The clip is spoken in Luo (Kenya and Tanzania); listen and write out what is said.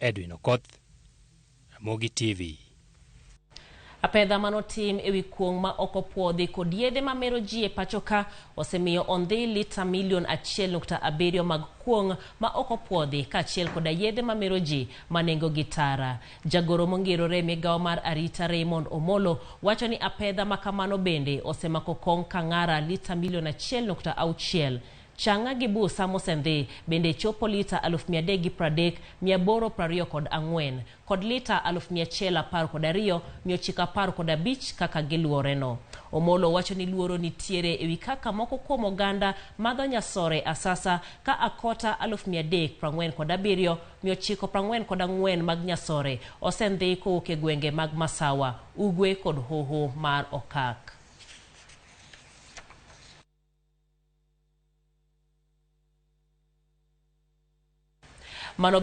Edwin Okoth, Ramogi TV. Apedha manotim ewi kuong ma okopuodhi kod yedhe mamero ji e pachoka osemiyo ondhi lita milion 1.7 mag kuong ma okopuodhi kaachiel koda yedhe mamero ji manengo gitara. Jagoro mongirore migawo mar arita Raymond Omolo wacho ni apedha makamano bende osemako kong kang'ara lita milion 1.6. Changa gi busa mosendhi bende chopo lita 330,824 kod lita 112,915 kaka giluoreno. Omolo wacho ni luoro nitiere ewi kaka moko kuom oganda madho nyasore asasa ka akota 347,944 mag nyasore osendhi kowuok e gwenge mag Masawa, Ugwe kod Hoho mar Okak. Mano